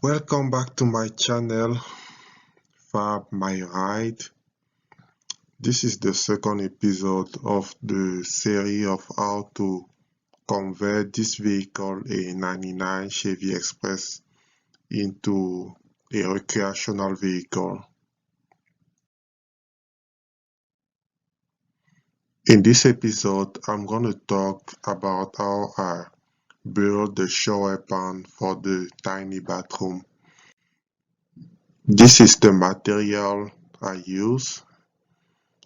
Welcome back to my channel, Fab My Ride. This is the second episode of the series of how to convert this vehicle, a 99 Chevy Express, into a recreational vehicle. In this episode, I'm going to talk about how I build the shower pan for the tiny bathroom. This is the material I use.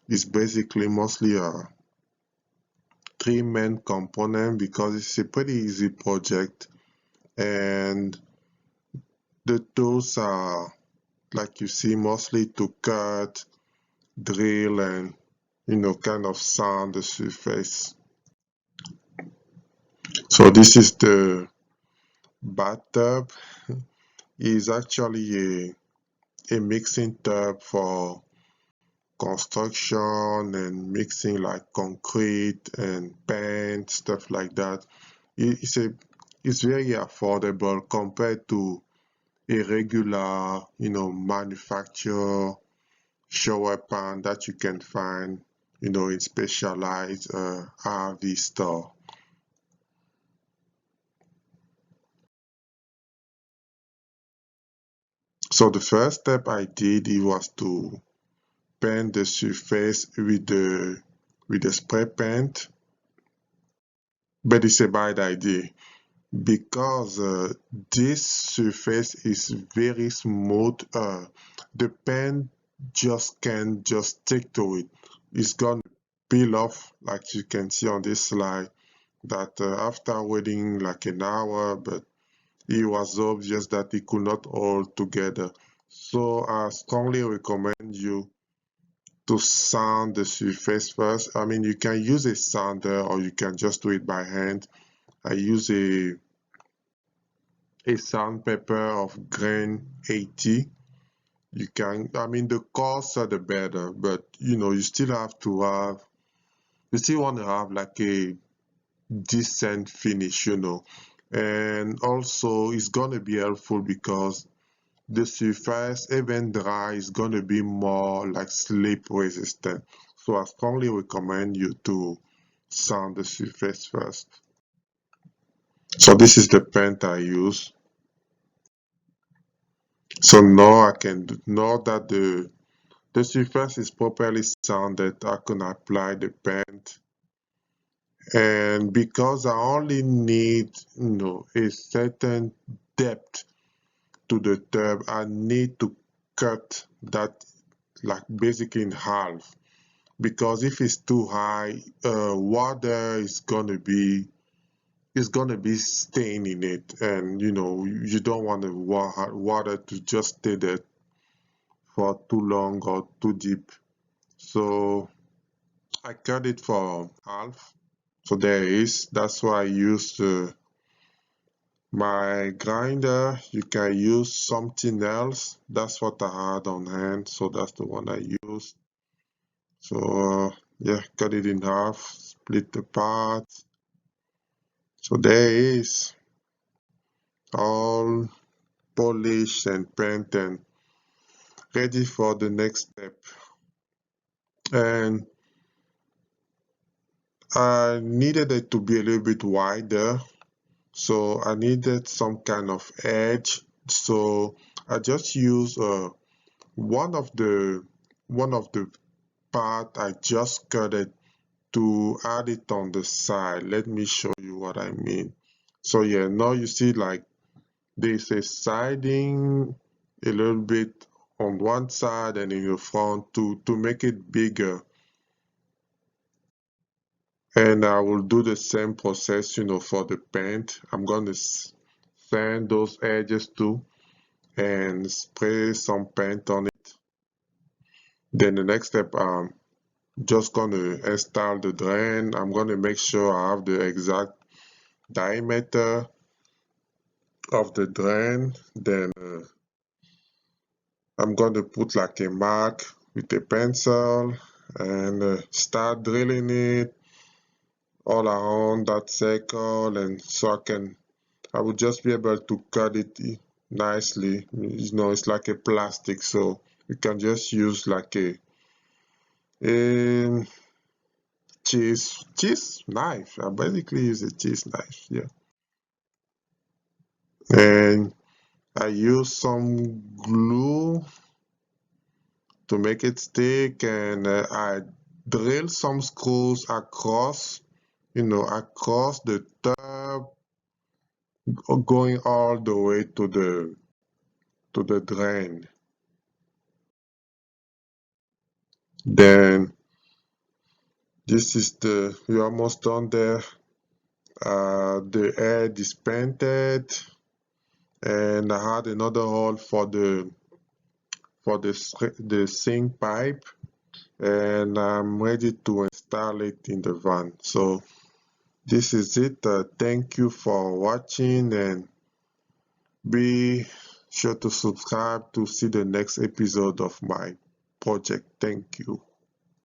It's basically mostly a three main component because it's a pretty easy project, and the tools are, like you see, mostly to cut, drill, and kind of sand the surface. So this is the bathtub. Is actually a mixing tub for construction and mixing like concrete and paint, stuff like that. It's very affordable compared to a regular, manufacturer shower pan that you can find, in specialized RV store. So the first step I did, it was to paint the surface with the spray paint, but it's a bad idea because this surface is very smooth. The paint just can't just stick to it. It's gonna peel off, like you can see on this slide, that after waiting like an hour, but it was obvious that it could not hold together. So I strongly recommend you to sand the surface first. I mean, you can use a sander or you can just do it by hand. I use a sandpaper of grain 80. You can, I mean, the coarser the better, but you still have to have, you still want to have like a decent finish, and also it's gonna be helpful because the surface, even dry, is gonna be more like slip resistant. So I strongly recommend you to sand the surface first. So this is the paint I use. So now I can now that the surface is properly sanded, I can apply the paint. And because I only need a certain depth to the tub, I need to cut that like basically in half, because if it's too high, water is gonna be staining it, and you don't want the water to just stay there for too long or too deep. So I cut it for half. So there is. That's why I used my grinder. You can use something else. That's what I had on hand, so that's the one I used. So yeah, cut it in half, split the parts. So there is all polished and painted and ready for the next step. And I needed it to be a little bit wider, so I needed some kind of edge. So I just used one of the one of the part I just cut it to add it on the side. Let me show you what I mean. So yeah, now you see like there's a siding a little bit on one side and in the front to make it bigger. And I will do the same process, for the paint. I'm going to sand those edges too and spray some paint on it. Then the next step, I'm just going to install the drain. I'm going to make sure I have the exact diameter of the drain. Then I'm going to put like a mark with a pencil and start drilling it all around that circle, and so I will just be able to cut it nicely. You know, it's like a plastic, so you can just use like a cheese knife. I basically use a cheese knife, yeah. And I use some glue to make it stick, and I drill some screws across, you know, across the top, going all the way to the drain. Then this is we're almost done there. The head is painted, and I had another hole for the sink pipe, and I'm ready to install it in the van. So this is it. Thank you for watching, and be sure to subscribe to see the next episode of my project. Thank you.